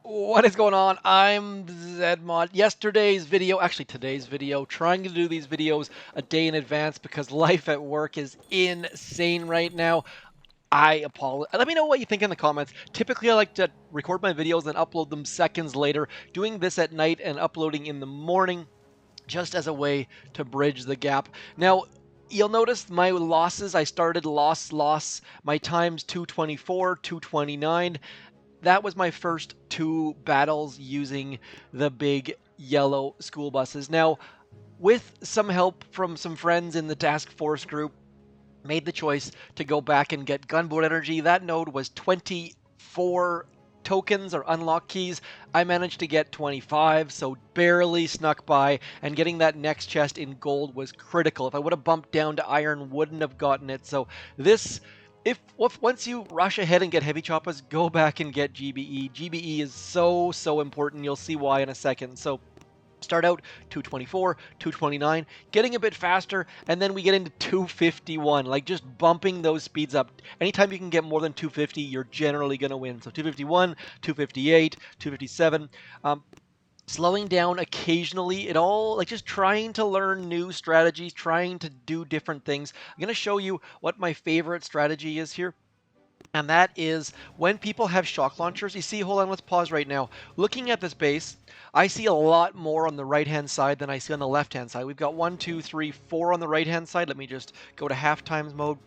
What is going on? I'm Zedmod. Today's video, trying to do these videos a day in advance because life at work is insane right now. I apologize. Let me know what you think in the comments. Typically, I like to record my videos and upload them seconds later. Doing this at night and uploading in the morning just as a way to bridge the gap. Now, you'll notice my losses. I started loss. My time's 224, 229. That was my first two battles using the big yellow school buses. Now, with some help from some friends in the task force group, made the choice to go back and get gunboat energy. That node was 24 tokens or unlock keys. I managed to get 25, so barely snuck by, and getting that next chest in gold was critical. If I would have bumped down to iron, wouldn't have gotten it. So this, if once you rush ahead and get heavy choppas, go back and get GBE. GBE is so important. You'll see why in a second. So start out 224, 229, getting a bit faster, and then we get into 251, like just bumping those speeds up. Anytime you can get more than 250, you're generally going to win. So 251, 258, 257. Slowing down occasionally, like just trying to learn new strategies, trying to do different things. I'm going to show you what my favorite strategy is here. And that is when people have shock launchers. You see, hold on, let's pause right now. Looking at this base, I see a lot more on the right-hand side than I see on the left-hand side. We've got 1, 2, 3, 4 on the right-hand side. Let me just go to half times mode.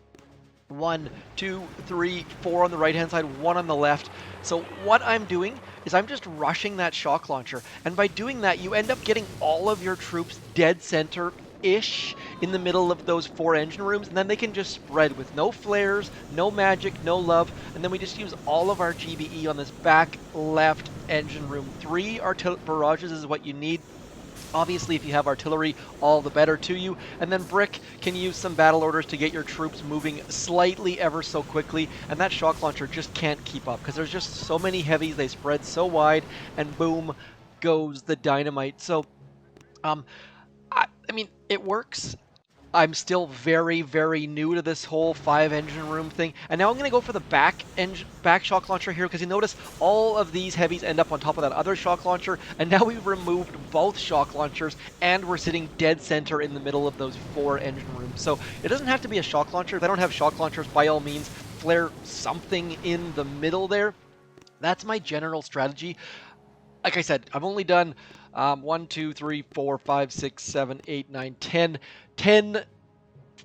1, 2, 3, 4 on the right-hand side, 1 on the left. So what I'm doing is I'm just rushing that shock launcher. And by doing that, you end up getting all of your troops dead center-ish in the middle of those 4 engine rooms, and then they can just spread with no flares, no magic, no love, and then we just use all of our GBE on this back left engine room. 3 barrages is what you need. Obviously, if you have artillery, all the better to you. And then Brick can use some battle orders to get your troops moving slightly ever so quickly, and that shock launcher just can't keep up because there's just so many heavies, they spread so wide, and boom goes the dynamite. So, I mean, it works. I'm still very new to this whole 5 engine room thing. And now I'm going to go for the back shock launcher here, because you notice all of these heavies end up on top of that other shock launcher. And now we've removed both shock launchers, and we're sitting dead center in the middle of those 4 engine rooms. So it doesn't have to be a shock launcher. If they don't have shock launchers, by all means, flare something in the middle there. That's my general strategy. Like I said, I've only done 1, 2, 3, 4, 5, 6, 7, 8, 9, 10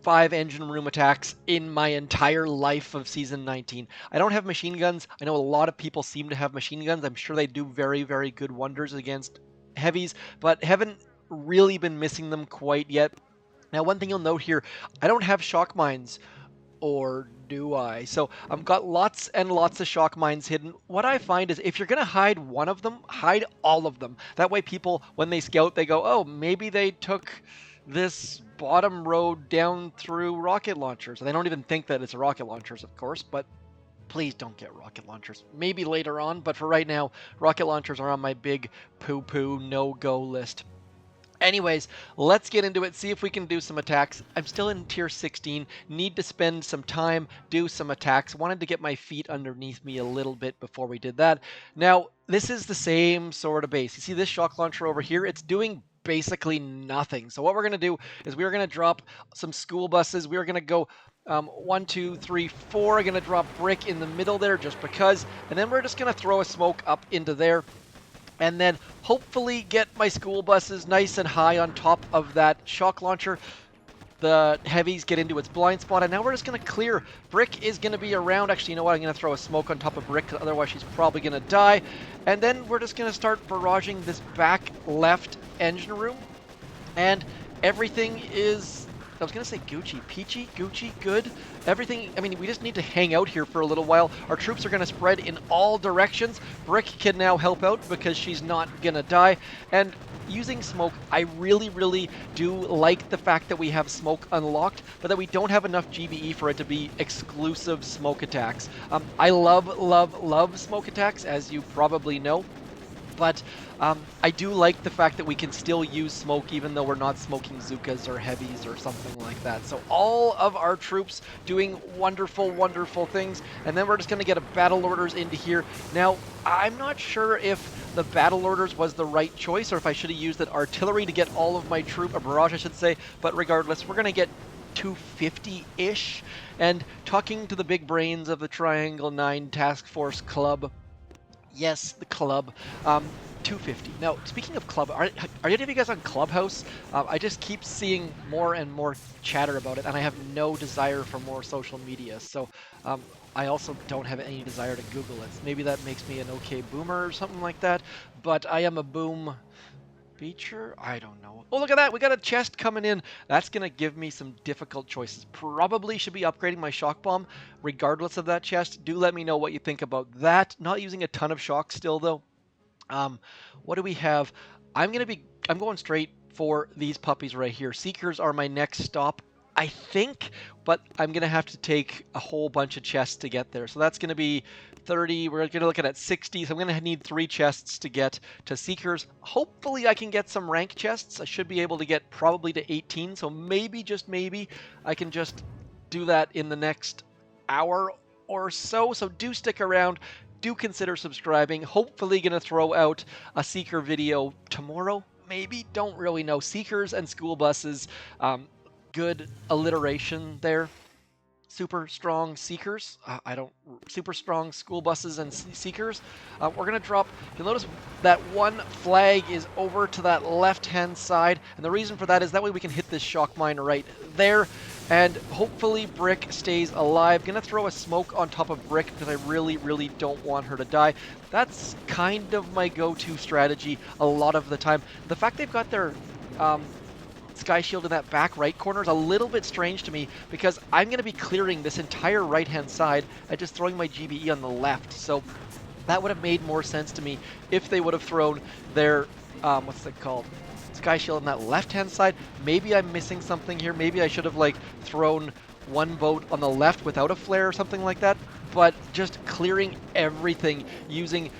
5 engine room attacks in my entire life of Season 19. I don't have machine guns. I know a lot of people seem to have machine guns. I'm sure they do very good wonders against heavies, but haven't really been missing them quite yet. Now, one thing you'll note here, I don't have shock mines. Or do I? So I've got lots and lots of shock mines hidden. What I find is if you're going to hide one of them, hide all of them. That way people, when they scout, they go, oh, maybe they took this bottom road down through rocket launchers. And they don't even think that it's rocket launchers, of course, but please don't get rocket launchers. Maybe later on, but for right now, rocket launchers are on my big poo-poo no-go list. Anyways, let's get into it, see if we can do some attacks. I'm still in tier 16, need to spend some time, do some attacks. Wanted to get my feet underneath me a little bit before we did that. Now, this is the same sort of base. You see this shock launcher over here? It's doing basically nothing. So what we're going to do is we're going to drop some school buses. We're going to go 1, 2, 3, 4. I'm going to drop Brick in the middle there just because. And then we're just going to throw a smoke up into there. And then hopefully get my school buses nice and high on top of that shock launcher. The heavies get into its blind spot, and now we're just going to clear. Brick is going to be around. Actually, you know what? I'm going to throw a smoke on top of Brick, otherwise she's probably going to die. And then we're just going to start barraging this back left engine room. And everything is... I was going to say Gucci. Peachy, Gucci, good. Everything, I mean, we just need to hang out here for a little while. Our troops are going to spread in all directions. Brick can now help out because she's not going to die. And using smoke, I really do like the fact that we have smoke unlocked, but that we don't have enough GBE for it to be exclusive smoke attacks. I love smoke attacks, as you probably know. But I do like the fact that we can still use smoke even though we're not smoking Zookas or heavies or something like that. So all of our troops doing wonderful, wonderful things. And then we're just going to get a battle orders into here. Now, I'm not sure if the battle orders was the right choice or if I should have used that artillery to get all of my troop, a barrage I should say. But regardless, we're going to get 250-ish. And talking to the big brains of the Triangle 9 Task Force Club, yes, the club. 250. Now, speaking of club, are any of you guys on Clubhouse? I just keep seeing more and more chatter about it, and I have no desire for more social media. So I also don't have any desire to Google it. Maybe that makes me an okay boomer or something like that, but I am a boom feature? I don't know. Oh, look at that. We got a chest coming in. That's going to give me some difficult choices. Probably should be upgrading my shock bomb regardless of that chest. Do let me know what you think about that. Not using a ton of shock still, though. What do we have? I'm going straight for these puppies right here. Seekers are my next stop, I think, but I'm going to have to take a whole bunch of chests to get there. So that's going to be 30. We're going to look at 60. So I'm going to need 3 chests to get to Seekers. Hopefully I can get some rank chests. I should be able to get probably to 18. So maybe, just maybe, I can just do that in the next hour or so. So do stick around. Do consider subscribing. Hopefully going to throw out a Seeker video tomorrow. Maybe. Don't really know. Seekers and school buses. Good alliteration there. Super strong Seekers. Super strong school buses and Seekers. We're going to drop. You'll notice that one flag is over to that left-hand side. And the reason for that is that way we can hit this shock mine right there. And hopefully Brick stays alive. Going to throw a smoke on top of Brick because I really, really don't want her to die. That's kind of my go-to strategy a lot of the time. The fact they've got their Sky Shield in that back right corner is a little bit strange to me because I'm going to be clearing this entire right-hand side and just throwing my GBE on the left. So that would have made more sense to me if they would have thrown their, what's it called? Sky Shield on that left-hand side. Maybe I'm missing something here. Maybe I should have like thrown one boat on the left without a flare or something like that. But just clearing everything using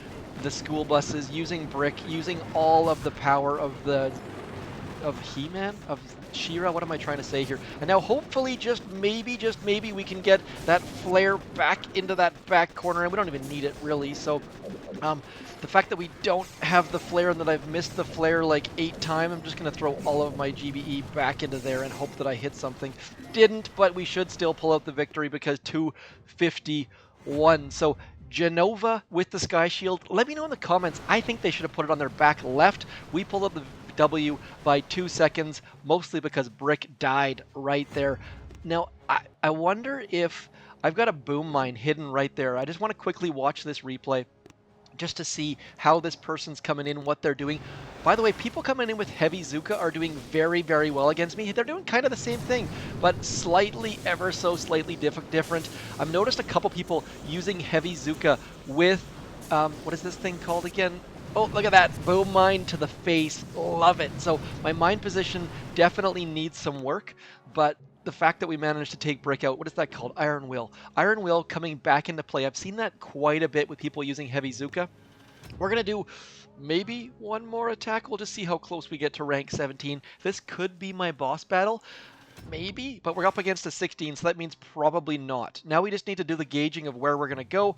the school buses, using Brick, using all of the power of the He-Man, of She-Ra, what am I trying to say here? And now hopefully just maybe we can get that flare back into that back corner, and we don't even need it really. So the fact that we don't have the flare and that I've missed the flare like 8 times, I'm just going to throw all of my GBE back into there and hope that I hit something. Didn't, but we should still pull out the victory because 251. So Genova with the Sky Shield. Let me know in the comments. I think they should have put it on their back left. We pulled up the W by 2 seconds, mostly because Brick died right there. Now, I wonder if I've got a boom mine hidden right there. I just want to quickly watch this replay just to see how this person's coming in, what they're doing. By the way, people coming in with heavy Zooka are doing very, very well against me. They're doing kind of the same thing, but slightly, ever so slightly different. I've noticed a couple people using heavy Zooka with, what is this thing called again? Oh, look at that. Boom mine to the face. Love it. So my mine position definitely needs some work, but the fact that we managed to take Brick out, what is that called? Iron Will. Iron Will coming back into play. I've seen that quite a bit with people using heavy Zooka. We're going to do maybe one more attack. We'll just see how close we get to rank 17. This could be my boss battle. Maybe, but we're up against a 16, so that means probably not. Now we just need to do the gauging of where we're going to go.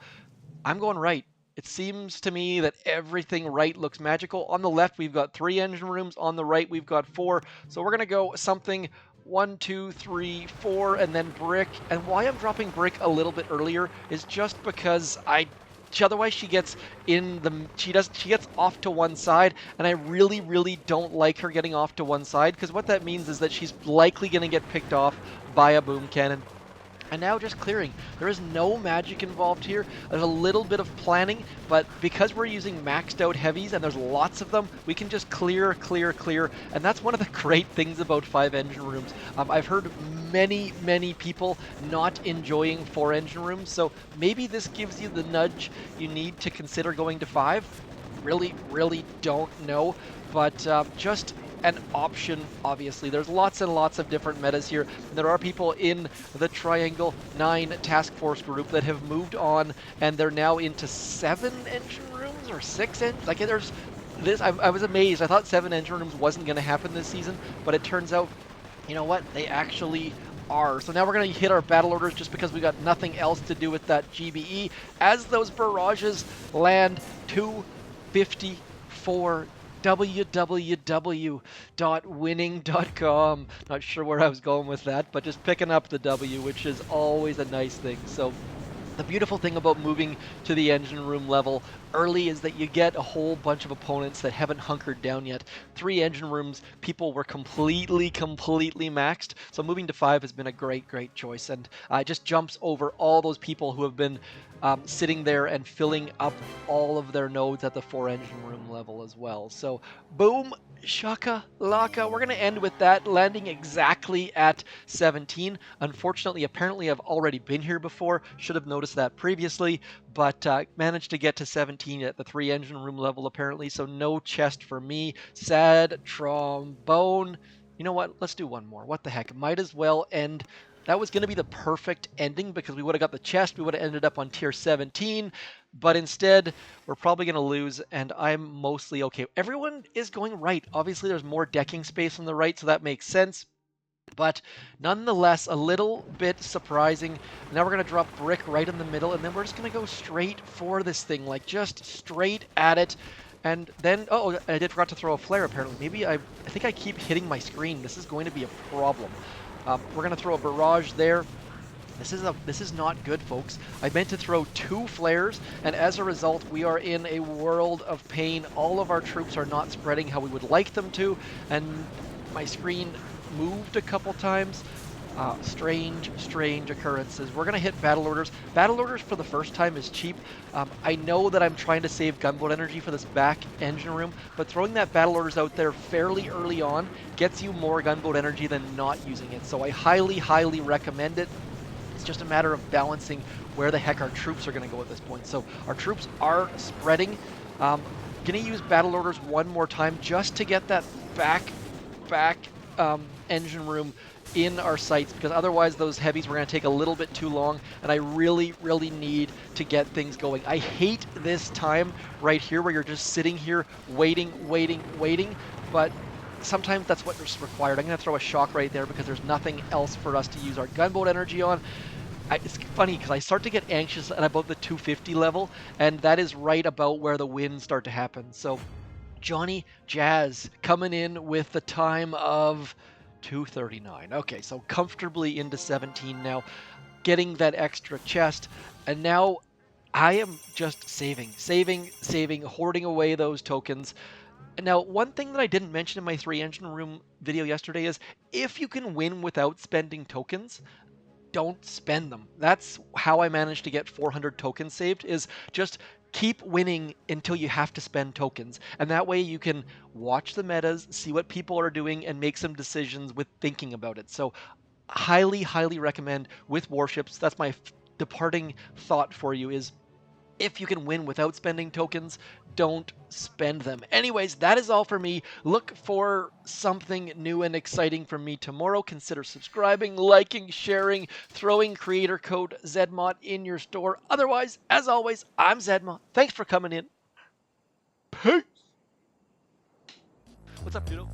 I'm going right. It seems to me that everything right looks magical. On the left, we've got 3 engine rooms. On the right, we've got 4. So we're going to go something 1, 2, 3, 4, and then Brick. And why I'm dropping Brick a little bit earlier is just because otherwise she gets she gets off to one side, and I really, really don't like her getting off to one side, because what that means is that she's likely going to get picked off by a boom cannon. And now just clearing. There is no magic involved here. There's a little bit of planning, but because we're using maxed out heavies and there's lots of them, we can just clear. And that's one of the great things about 5 engine rooms. I've heard many people not enjoying 4 engine rooms, so maybe this gives you the nudge you need to consider going to 5. Really don't know, but just an option, obviously. There's lots and lots of different metas here. There are people in the Triangle 9 Task Force group that have moved on, and they're now into 7 engine rooms or 6 engines. Like, there's I was amazed. I thought 7 engine rooms wasn't going to happen this season, but it turns out, you know what? They actually are. So now we're going to hit our battle orders just because we got nothing else to do with that GBE. As those barrages land 254 www.winning.com. Not sure where I was going with that, but just picking up the W, which is always a nice thing. So the beautiful thing about moving to the engine room level early is that you get a whole bunch of opponents that haven't hunkered down yet. 3 engine rooms, people were completely maxed. So moving to 5 has been a great choice, and it just jumps over all those people who have been sitting there and filling up all of their nodes at the 4 engine room level as well. So boom, shaka laka. We're going to end with that, landing exactly at 17. Unfortunately, apparently I've already been here before. Should have noticed that previously, but managed to get to 17 at the 3 engine room level apparently, so no chest for me. Sad trombone. You know what? Let's do one more. What the heck? Might as well end. That was going to be the perfect ending because we would have got the chest. We would have ended up on tier 17, but instead we're probably going to lose, and I'm mostly okay. Everyone is going right. Obviously, there's more decking space on the right, so that makes sense. But nonetheless, a little bit surprising. Now we're going to drop brick right in the middle, and then we're just going to go straight for this thing, like just straight at it. And then, oh, I did forgot to throw a flare apparently. Maybe I think I keep hitting my screen. This is going to be a problem. We're going to throw a barrage there. This is not good, folks. I meant to throw 2 flares, and as a result, we are in a world of pain. All of our troops are not spreading how we would like them to, and my screen moved a couple times. Strange occurrences. We're going to hit battle orders. Battle orders for the first time is cheap. I know that I'm trying to save gunboat energy for this back engine room, but throwing that battle orders out there fairly early on gets you more gunboat energy than not using it. So I highly recommend it. It's just a matter of balancing where the heck our troops are going to go at this point. So our troops are spreading. Going to use battle orders one more time just to get that back engine room in our sights, because otherwise those heavies were going to take a little bit too long, and I really need to get things going. I hate this time right here where you're just sitting here waiting, but sometimes that's what's required. I'm going to throw a shock right there because there's nothing else for us to use our gunboat energy on. It's funny because I start to get anxious at about the 250 level, and that is right about where the wins start to happen. So Johnny Jazz coming in with the time of 239. Okay, so comfortably into 17 now, getting that extra chest, and now I am just saving, hoarding away those tokens. Now, one thing that I didn't mention in my 3 engine room video yesterday is if you can win without spending tokens, don't spend them. That's how I managed to get 400 tokens saved, is just keep winning until you have to spend tokens. And that way you can watch the metas, see what people are doing, and make some decisions with thinking about it. So highly recommend with warships. That's my departing thought for you, is if you can win without spending tokens, don't spend them. Anyways, that is all for me. Look for something new and exciting from me tomorrow. Consider subscribing, liking, sharing, throwing creator code ZMOD in your store. Otherwise, as always, I'm ZMOD. Thanks for coming in. Peace. What's up, Dudo?